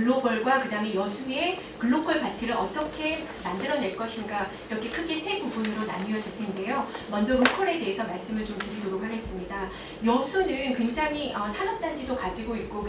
글로벌과 그다음에 여수의 글로컬 가치를 어떻게 만들어낼 것인가 이렇게 크게 세 부분으로 나뉘어질 텐데요. 먼저 로컬에 대해서 말씀을 좀 드리도록 하겠습니다. 여수는 굉장히 산업단지도 가지고 있고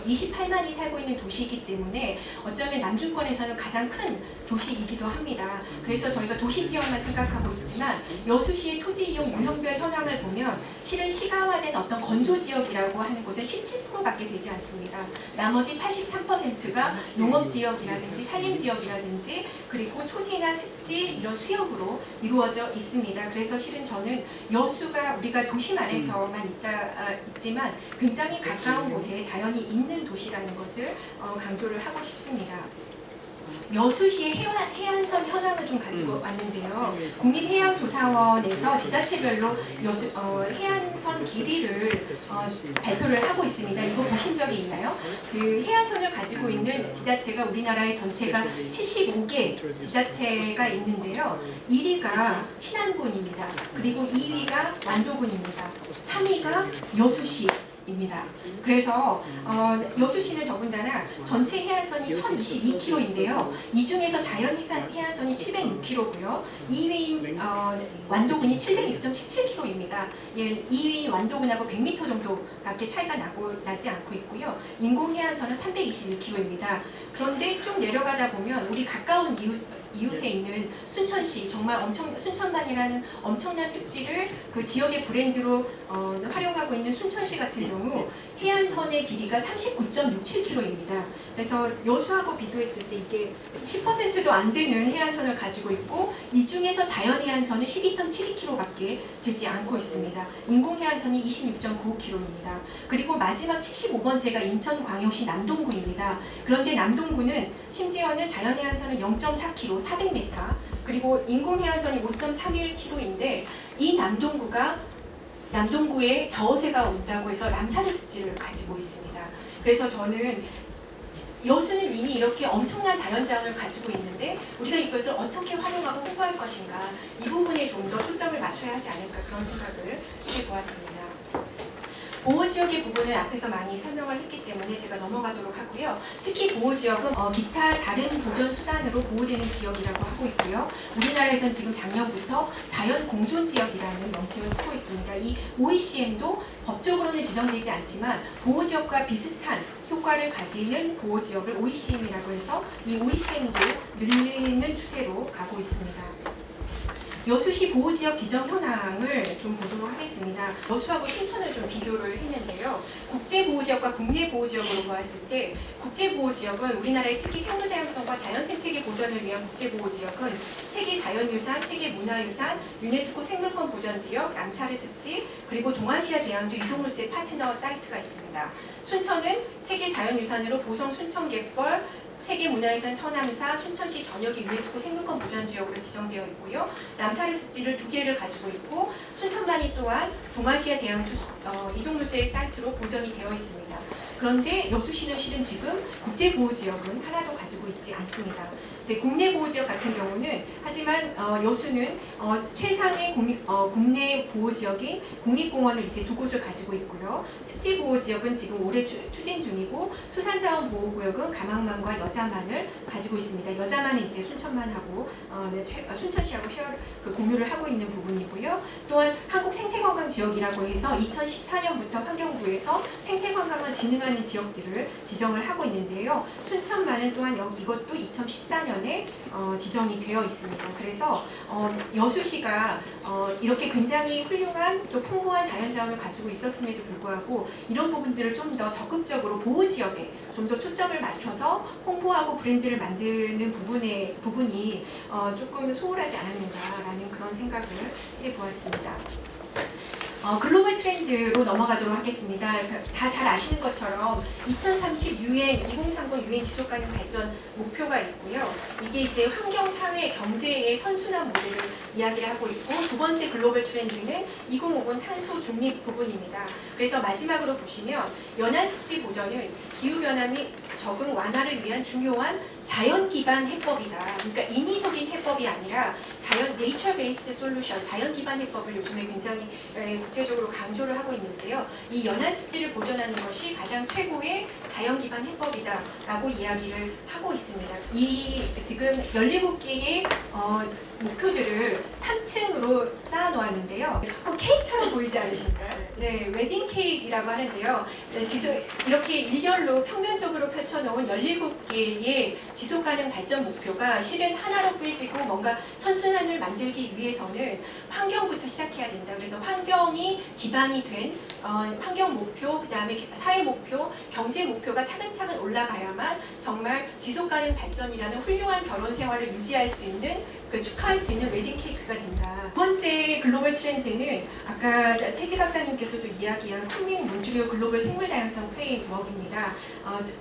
28만이 살고 있는 도시이기 때문에 어쩌면 남중권에서는 가장 큰 도시이기도 합니다. 그래서 저희가 도시지역만 생각하고 있지만 여수시의 토지이용 유형별 현황을 보면 실은 시가화된 어떤 건조지역이라고 하는 곳은 17%밖에 되지 않습니다. 나머지 83%가 농업지역이라든지 산림지역이라든지 그리고 초지나 습지 이런 수역으로 이루어져 있습니다. 그래서 실은 저는 여수가 우리가 도심 안에서만 있지만 굉장히 가까운 곳에 자연이 있는 도시라는 것을 강조를 하고 싶습니다. 여수시의 해안선 현황을 좀 가지고 왔는데요. 국립해양조사원에서 지자체별로 해안선 길이를 발표를 하고 있습니다. 이거 보신 적이 있나요? 그 해안선을 가지고 있는 지자체가 우리나라의 전체가 75개 지자체가 있는데요. 1위가 신안군입니다. 그리고 2위가 완도군입니다. 3위가 여수시. 입니다. 그래서 여수시는 더군다나 전체 해안선이 1022km인데요. 이 중에서 자연해안선이 706km고요. 2위인 완도군이 706.77km입니다. 예, 2위인 완도군하고 100m 정도밖에 차이가 나지 않고 있고요. 인공해안선은 321km입니다. 그런데 쭉 내려가다 보면 우리 가까운 이웃에 있는 순천시, 정말 순천만이라는 엄청난 습지를 그 지역의 브랜드로 활용하고 있는 순천시 같은 경우 해안선의 길이가 39.67km입니다. 그래서 여수하고 비교했을 때 이게 10%도 안 되는 해안선을 가지고 있고 이 중에서 자연해안선은 12.72km밖에 되지 않고 있습니다. 인공해안선이 26.95km입니다. 그리고 마지막 75번째가 인천광역시 남동구입니다. 그런데 남동구는 심지어는 자연해안선은 0.4km, 400m 그리고 인공해안선이 5.31km인데 이 남동구에 저어세가 온다고 해서 람사르 습지를 가지고 있습니다. 그래서 저는 여수는 이미 이렇게 엄청난 자연자원을 가지고 있는데 우리가 이것을 어떻게 활용하고 홍보할 것인가 이 부분에 좀 더 초점을 맞춰야 하지 않을까 그런 생각을 해보았습니다. 보호지역의 부분은 앞에서 많이 설명을 했기 때문에 제가 넘어가도록 하고요. 특히 보호지역은 기타 다른 보전수단으로 보호되는 지역이라고 하고 있고요. 우리나라에서는 지금 작년부터 자연공존지역이라는 명칭을 쓰고 있습니다. 이 OECM도 법적으로는 지정되지 않지만 보호지역과 비슷한 효과를 가지는 보호지역을 OECM이라고 해서 이 OECM도 늘리는 추세로 가고 있습니다. 여수시 보호지역 지정 현황을 좀 보도록 하겠습니다. 여수하고 순천을 좀 비교를 했는데요. 국제보호지역과 국내보호지역으로 보았을 때 국제보호지역은 우리나라의 특히 생물다양성과 자연생태계 보전을 위한 국제보호지역은 세계자연유산, 세계문화유산, 유네스코 생물권 보전지역, 람사르 습지, 그리고 동아시아 대양주 이동물세 파트너 사이트가 있습니다. 순천은 세계자연유산으로 보성 순천갯벌, 세계문화유산 서남사, 순천시 전역이 유네스코 생물권 보전지역으로 지정되어 있고요. 람사르 습지를 2개를 가지고 있고 순천만이 또한 동아시아 대양주 이동물세 사이트로 보전이 되어 있습니다. 그런데 여수시는 실은 지금 국제보호지역은 하나도 가지고 있지 않습니다. 이제 국내보호지역 같은 경우는 하지만 여수는 최상의 국내 보호지역인 국립공원을 이제 2곳을 가지고 있고요. 습지보호지역은 지금 올해 추진 중이고 수산자원보호구역은 가망만과 여자만을 가지고 있습니다. 여자만은 이제 순천만하고 순천시하고 공유를 하고 있는 부분이고요. 또한 한국생태관광지역이라고 해서 2014년부터 환경부에서 생태관광을 진흥하는 지역들을 지정을 하고 있는데요. 순천만은 또한 이것도 2014년에 지정이 되어 있습니다. 그래서 여수시가 이렇게 굉장히 훌륭한 또 풍부한 자연자원을 가지고 있었음에도 불구하고 이런 부분들을 좀 더 적극적으로 보호지역에 좀 더 초점을 맞춰서 홍보하고 브랜드를 만드는 부분이 조금 소홀하지 않았는가라는 그런 생각을 해보았습니다. 글로벌 트렌드로 넘어가도록 하겠습니다. 다 잘 아시는 것처럼 2030 2030 유엔 지속가능 발전 목표가 있고요. 이게 이제 환경, 사회, 경제의 선순환 모델을 이야기를 하고 있고 두 번째 글로벌 트렌드는 2050 탄소 중립 부분입니다. 그래서 마지막으로 보시면 연안습지 보전은 기후변화 및 적응 완화를 위한 중요한 자연 기반 해법이다. 그러니까 인위적인 해법이 아니라 네이처 베이스드 솔루션, 자연 기반 해법을 요즘에 굉장히 국제적으로 강조를 하고 있는데요. 이 연안 습지를 보존하는 것이 가장 최고의 자연 기반 해법이다라고 이야기를 하고 있습니다. 이 지금 17개의 목표들을 3층으로 쌓아놓았는데요. 케이크처럼 보이지 않으신가요? 네, 웨딩 케이크라고 하는데요. 이렇게 일렬로 평면적으로 펼쳐놓은 17개의 지속가능 발전 목표가 실은 하나로 꿰지고 뭔가 선순환을 만들기 위해서는 환경부터 시작해야 된다. 그래서 환경이 기반이 된 환경 목표, 그 다음에 사회 목표, 경제 목표가 차근차근 올라가야만 정말 지속가능 발전이라는 훌륭한 결혼 생활을 유지할 수 있는, 축하할 수 있는 웨딩 케이크가 된다. 두 번째 글로벌 트렌드는 아까 태지 박사님께서도 이야기한 쿤밍 몬트리올 글로벌 생물 다양성 프레임워크입니다.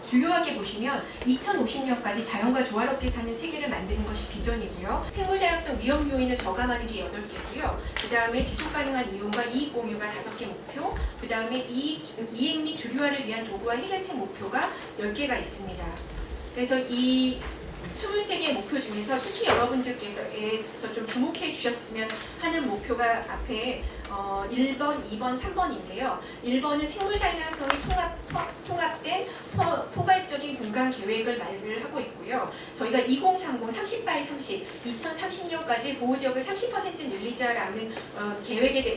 주요하게 보시면 2050년까지 자연과 조화롭게 사는 세계를 만드는 것이 비전이고요. 생물 다양성 위험 요인을 저감하는 게 8개고요. 그 다음에 지속 가능한 이용과 이익 공유가 5개 목표, 그 다음에 이익 및 주류화를 위한 도구와 해결책 목표가 10개가 있습니다. 그래서 이 23개의 목표 중에서 특히 여러분들께서 좀 주목해 주셨으면 하는 목표가 앞에 1번, 2번, 3번인데요. 1번은 생물 다양성이 통합된 포괄적인 공간 계획을 말을 하고 있고요. 저희가 2030, 30x30, 2030년까지 보호지역을 30% 늘리자라는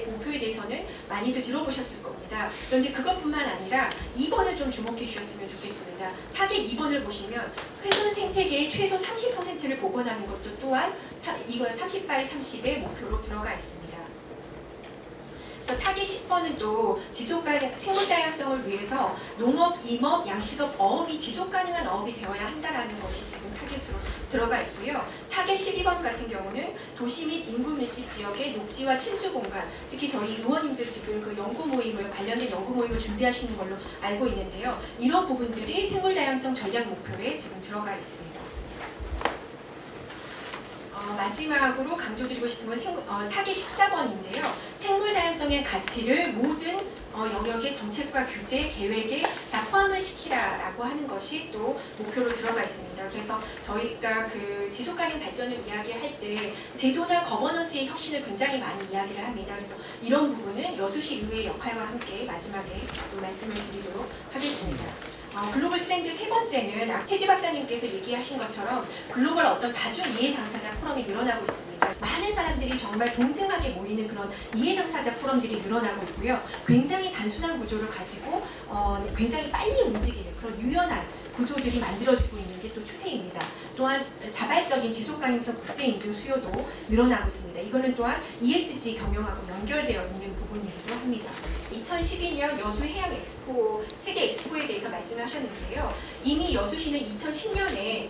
목표에 대해서는 많이들 들어보셨을 겁니다. 그런데 그것뿐만 아니라 2번을 좀 주목해 주셨으면 좋겠습니다. 타겟 2번을 보시면 훼손 생태계의 최소 30%를 복원하는 것도 또한 이건 30x30의 목표로 들어가 있습니다. 그래서 타겟 10번은 또 지속가능 생물 다양성을 위해서 농업, 임업, 양식업, 어업이 지속가능한 어업이 되어야 한다라는 것이 지금 타겟으로 들어가 있고요. 타겟 12번 같은 경우는 도시 및 인구 밀집 지역의 녹지와 침수 공간, 특히 저희 의원님들 지금 그 관련된 연구 모임을 준비하시는 걸로 알고 있는데요. 이런 부분들이 생물 다양성 전략 목표에 지금 들어가 있습니다. 마지막으로 강조드리고 싶은 건 타겟 14번인데요. 생물 다양성의 가치를 모든 영역의 정책과 규제, 계획에 다 포함을 시키라라고 하는 것이 또 목표로 들어가 있습니다. 그래서 저희가 그 지속가능 발전을 이야기할 때 제도나 거버넌스의 혁신을 굉장히 많이 이야기를 합니다. 그래서 이런 부분은 여수시 의회의 역할과 함께 마지막에 또 말씀을 드리도록 하겠습니다. 글로벌 트렌드 세 번째는 태지 박사님께서 얘기하신 것처럼 글로벌 어떤 다중 이해 당사자 포럼이 늘어나고 있습니다. 많은 사람들이 정말 동등하게 모이는 그런 이해 당사자 포럼들이 늘어나고 있고요. 굉장히 단순한 구조를 가지고 굉장히 빨리 움직이는 그런 유연한 구조들이 만들어지고 있는 게 또 추세입니다. 또한 자발적인 지속가능성 국제인증 수요도 늘어나고 있습니다. 이거는 또한 ESG 경영하고 연결되어 있는 부분이기도 합니다. 2012년 여수 해양 엑스포, 세계 엑스포에 대해서 말씀을 하셨는데요. 이미 여수시는 2010년에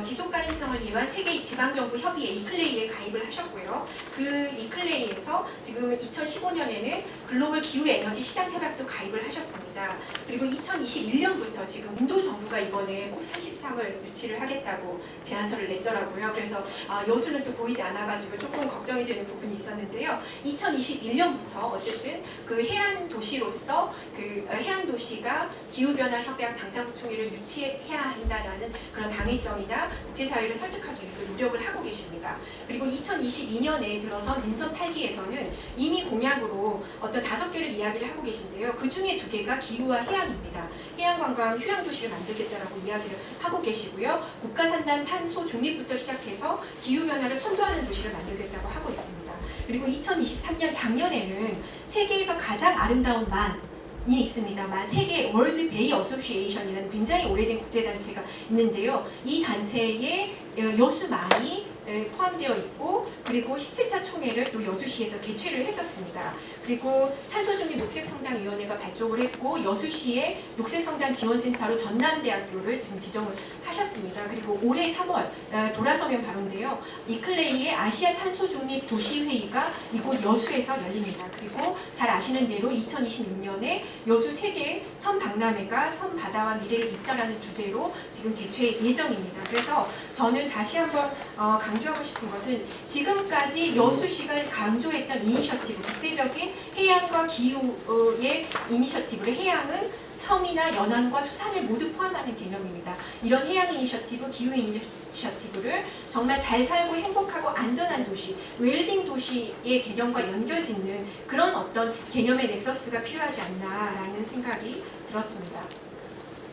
지속가능성을 위한 세계 지방정부 협의회 이클레이에 가입을 하셨고요. 그 이클레이에서 지금 2015년에는 글로벌 기후에너지 시장 협약도 가입을 하셨습니다. 그리고 2021년부터 지금 인도 정부가 이번에 COP33을 유치를 하겠다고 제안서를 냈더라고요. 그래서 여수는 또 보이지 않아가지고 조금 걱정이 되는 부분이 있었는데요. 2021년부터 어쨌든 그 해안 도시로서 그 해안 도시가 기후변화 협약 당사국총회를 유치해야 한다라는 그런 당위성이나 국제사회를 설득하기 위해서 노력을 하고 계십니다. 그리고 2022년에 들어서 민선 8기에서는 이미 공약으로 어떤 5개를 이야기를 하고 계신데요. 그 중에 2개가 기후와 해양입니다. 해양관광 휴양도시를 만들겠다라고 이야기를 하고 계시고요. 국가산단 탄소 중립부터 시작해서 기후변화를 선도하는 도시를 만들겠다고 하고 있습니다. 그리고 2023년 작년에는 세계에서 가장 아름다운 만이 있습니다. 세계 월드 베이 어소시에이션이라는 굉장히 오래된 국제단체가 있는데요. 이 단체에 여수만이 포함되어 있고, 그리고 17차 총회를 또 여수시에서 개최를 했었습니다. 그리고 탄소중립 녹색성장위원회가 발족을 했고, 여수시의 녹색성장지원센터로 전남대학교를 지금 지정을 하셨습니다. 그리고 올해 3월 돌아서면 바로인데요. 이클레이의 아시아 탄소중립 도시회의가 이곳 여수에서 열립니다. 그리고 잘 아시는 대로 2026년에 여수 세계 선박람회가 선바다와 미래를 잇다라는 주제로 지금 개최 예정입니다. 그래서 저는 다시 한번 강조하고 싶은 것은 지금까지 여수시가 강조했던 이니셔티브, 국제적인 해양과 기후의 이니셔티브를 해양은 섬이나 연안과 수산을 모두 포함하는 개념입니다. 이런 해양 이니셔티브, 기후 이니셔티브를 정말 잘 살고 행복하고 안전한 도시, 웰빙 도시의 개념과 연결짓는 그런 어떤 개념의 넥서스가 필요하지 않나라는 생각이 들었습니다.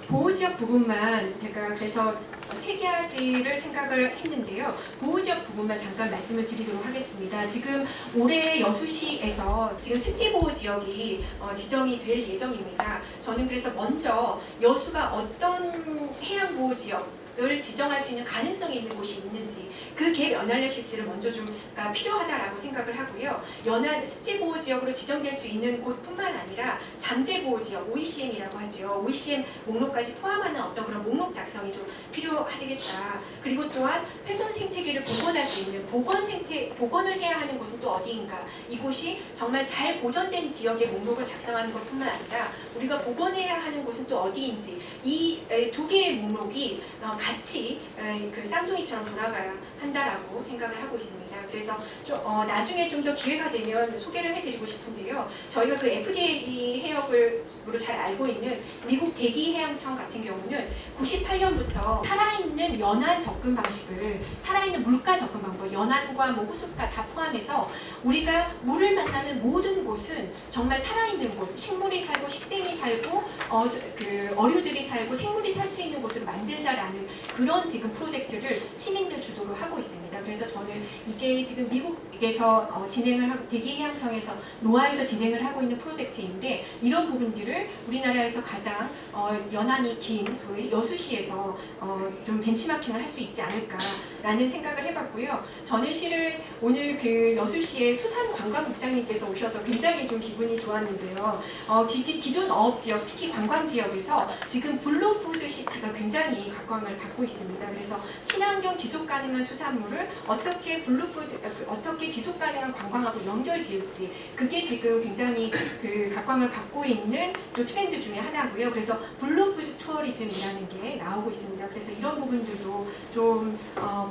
보호지역 부분만 제가 그래서 세 가지를 생각을 했는데요. 보호지역 부분만 잠깐 말씀을 드리도록 하겠습니다. 지금 올해 여수시에서 지금 습지보호지역이 지정이 될 예정입니다. 저는 그래서 먼저 여수가 어떤 해양보호지역을 지정할 수 있는 가능성이 있는 곳이 있는지 그 갭 어널리시스를 먼저 좀 필요하다라고 생각을 하고요. 연안 습지보호지역으로 지정될 수 있는 곳뿐만 아니라 잠재보호지역 OECM이라고 하죠. OECM 목록까지 포함하는 어떤 그런 목록 작성이 좀 필요하겠다. 그리고 또한 훼손 생태계를 복원할 수 있는 복원을 해야 하는 곳은 또 어디인가. 이곳이 정말 잘 보존된 지역의 목록을 작성하는 것뿐만 아니라 우리가 복원해야 하는 곳은 또 어디인지 이 두 개의 목록이 같이 그 쌍둥이처럼 돌아가야 한다라고 생각을 하고 있습니다. 그래서 나중에 좀 더 기회가 되면 소개를 해드리고 싶은데요. 저희가 그 FDA 해역으로 잘 알고 있는 미국 대기해양청 같은 경우는 98년부터 살아있는 연안 접근 방식을 살아있는 물가 접근 방법, 연안과 뭐 호숫가 다 포함해서 우리가 물을 만나는 모든 곳은 정말 살아있는 곳, 식물이 살고 식생이 살고 그 어류들이 살고 생물이 살 수 있는 곳으로 만들자라는 그런 지금 프로젝트를 시민들 주도로 하고 있습니다. 그래서 저는 이게 지금 미국에서 진행을 하고 대기해양청에서 노아에서 진행을 하고 있는 프로젝트인데 이런 부분들을 우리나라에서 가장 연안이 긴 그 여수시에서 좀 벤치마킹을 할 수 있지 않을까라는 생각을 해봤고요. 저는 실은 오늘 그 여수시의 수산관광국장님께서 오셔서 굉장히 좀 기분이 좋았는데요. 기존 어업지역, 특히 관광지역에서 지금 블루푸드 시티가 굉장히 각광을 받고 있습니다. 그래서 친환경 지속 가능한 수산물을 어떻게 지속 가능한 관광하고 연결지을지 그게 지금 굉장히 그 각광을 받고 있는 또 트렌드 중에 하나고요. 그래서 블루푸드 투어리즘이라는 게 나오고 있습니다. 그래서 이런 부분들도 좀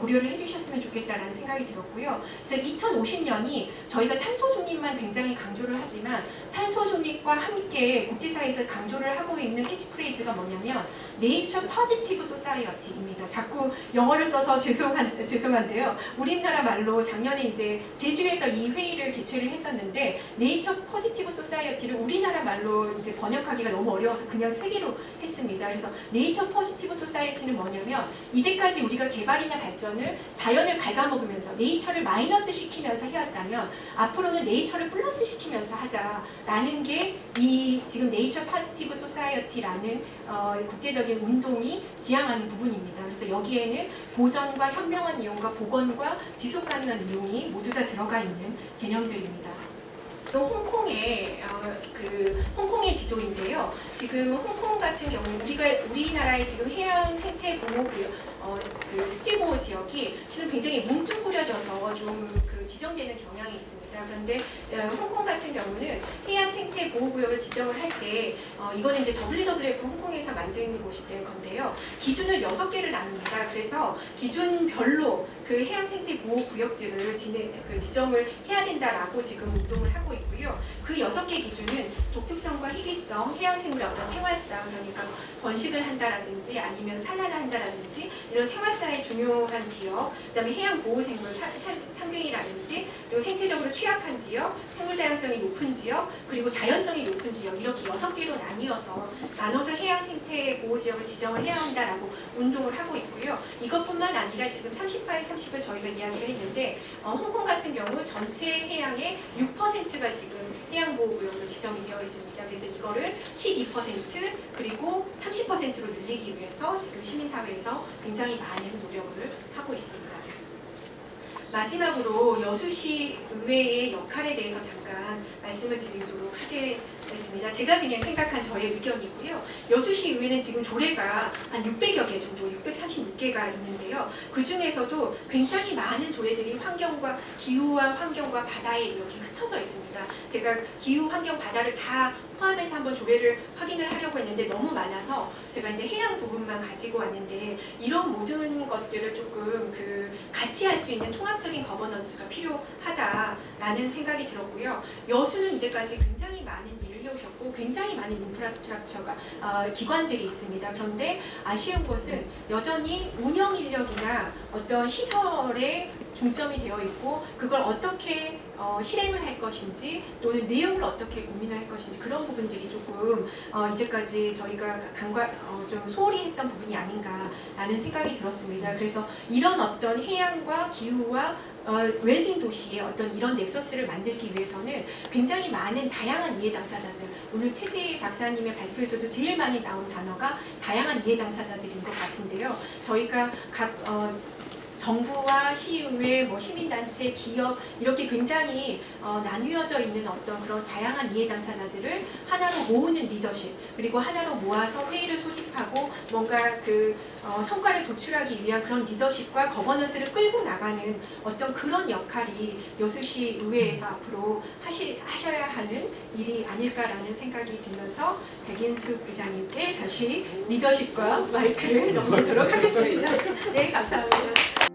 고려를 해주셨으면 좋겠다라는 생각이 들었고요. 그래서 2050년이 저희가 탄소 중립만 굉장히 강조를 하지만 탄소 중립과 함께 국제사회에서 강조를 하고 있는 캐치프레이즈가 뭐냐면 네이처 포지티브 소사이어티입니다. 자꾸 영어를 써서 죄송한데요. 우리나라 말로 작년에 이제 제주에서 이 회의를 개최를 했었는데 네이처 포지티브 소사이어티를 우리나라 말로 이제 번역하기가 너무 어려워서 그냥 쓰기로 했습니다. 그래서 네이처 포지티브 소사이어티는 뭐냐면 이제까지 우리가 개발이나 발전을 자연을 갉아먹으면서 네이처를 마이너스 시키면서 해왔다면 앞으로는 네이처를 플러스 시키면서 하자라는 게 이 지금 네이처 포지티브 소사이어티라는 국제적인 운동이 지향하는 부분입니다. 그래서 여기에는 보전과 현명한 이용과 복원과 지속 가능한 이용이 모두 다 들어가 있는 개념들입니다. 또 홍콩의 지도인데요. 지금 홍콩 같은 경우 우리나라의 지금 해양 생태 보호구역 그 습지보호 지역이 지금 굉장히 뭉뚱그려져서 좀 그 지정되는 경향이 있습니다. 그런데 홍콩 같은 경우는 해양 생태 보호구역을 지정을 할 때 이거는 이제 WWF 홍콩에서 만든 곳이 된 건데요. 기준을 6개를 나눕니다. 그래서 기준별로 그 해양 생태 보호구역들을 지정을 해야 된다라고 지금 운동을 하고 있고요. 그 6개 기준은 독특성과 희귀성, 해양생물의 어떤 생활상, 그러니까 번식을 한다라든지 아니면 산란을 한다라든지 이런 생활사에 중요한 지역, 그다음에 해양 보호생물, 상균이라든지 그리고 생태적으로 취약한 지역, 생물 다양성이 높은 지역, 그리고 자연성이 높은 지역 이렇게 6개로 나눠서 해양 생태 보호 지역을 지정을 해야 한다라고 운동을 하고 있고요. 이것뿐만 아니라 지금 30바이 30을 저희가 이야기를 했는데 홍콩 같은 경우 전체 해양의 6%가 지금 해양보호구역으로 지정이 되어 있습니다. 그래서 이거를 12% 그리고 30%로 늘리기 위해서 지금 시민사회에서 굉장히 많은 노력을 하고 있습니다. 마지막으로 여수시 의회의 역할에 대해서 잠깐 말씀을 드리도록 하겠습니다. 제가 그냥 생각한 저의 의견이고요. 여수시 의회는 지금 조례가 한 600여 개 정도, 636개가 있는데요. 그 중에서도 굉장히 많은 조례들이 기후와 환경과 바다에 이렇게 흩어져 있습니다. 제가 기후, 환경, 바다를 다 포함해서 한번 조례를 확인을 하려고 했는데 너무 많아서 제가 이제 해양 부분만 가지고 왔는데 이런 모든 것들을 조금 같이 할 수 있는 통합적인 거버넌스가 필요하다라는 생각이 들었고요. 여수는 이제까지 굉장히 많은 일을 해오셨고 굉장히 많은 인프라스트럭처가 기관들이 있습니다. 그런데 아쉬운 것은 여전히 운영 인력이나 어떤 시설에 중점이 되어 있고 그걸 어떻게 실행을 할 것인지 또는 내용을 어떻게 고민을 할 것인지 그런 부분들이 조금 이제까지 저희가 좀 소홀히 했던 부분이 아닌가라는 생각이 들었습니다. 그래서 이런 어떤 해양과 기후와 웰빙 도시의 어떤 이런 넥서스를 만들기 위해서는 굉장히 많은 다양한 이해 당사자들, 오늘 태지 박사님의 발표에서도 제일 많이 나온 단어가 다양한 이해 당사자들인 것 같은데요. 저희가 각 정부와 시의회, 시민단체, 기업 이렇게 굉장히 나뉘어져 있는 어떤 그런 다양한 이해 당사자들을 하나로 모으는 리더십, 그리고 하나로 모아서 회의를 소집하고 뭔가 그 성과를 도출하기 위한 그런 리더십과 거버넌스를 끌고 나가는 어떤 그런 역할이 여수시 의회에서 앞으로 하셔야 하는 일이 아닐까라는 생각이 들면서 백인숙 기자님께 다시 리더십과 마이크를 넘기도록 하겠습니다. 네, 감사합니다.